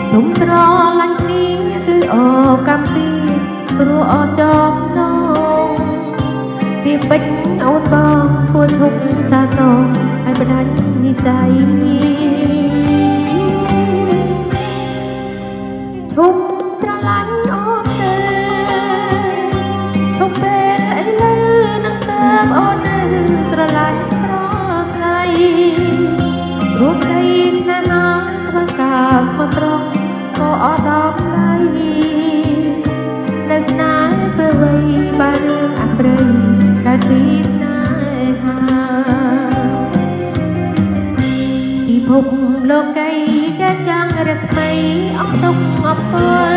ខ្ញុំស្រឡាញ់គ្នាគឺអកំពីព្រោះអចំនងពីពេជ្រអូនបងគួរធុកសាសងឲ្យបដាច់និស័យធុកស្រឡាញ់អូនទៅធុកពេលឥឡូវនឹងតើបអូននៅស្រឡាញ់ប្រថ្លៃរួចដីស្នេហាធ្វើការស្មោះត្រង់ក៏អត់ដល់ដៃនៅស្នេហ៍ពេលវ័យបានរឿងអប្រិយកើតពីស្នេហាពិភពលោកីចាចាំងរស្មីអស់ទុកអពល